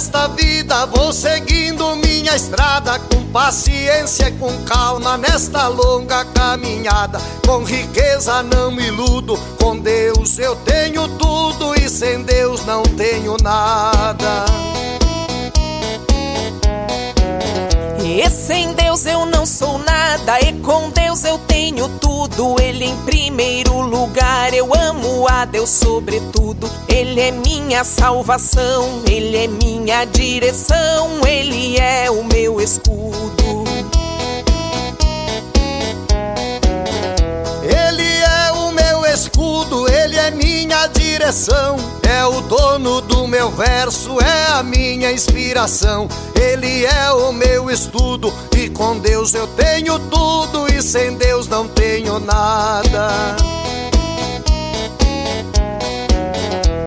nesta vida, vou seguindo minha estrada, com paciência e com calma, nesta longa caminhada. Com riqueza não me iludo, com Deus eu tenho tudo, e sem Deus não tenho nada. E sem Deus eu não sou nada, e com Deus eu tenho tudo. Ele em primeiro lugar, eu amo a Deus sobretudo. Ele é minha salvação, Ele é minha direção, Ele é o meu escudo. Ele é o meu escudo, Ele é minha direção, é o dono do meu verso, é a minha inspiração. Ele é o meu estudo, e com Deus eu tenho tudo, e sem Deus não tenho nada.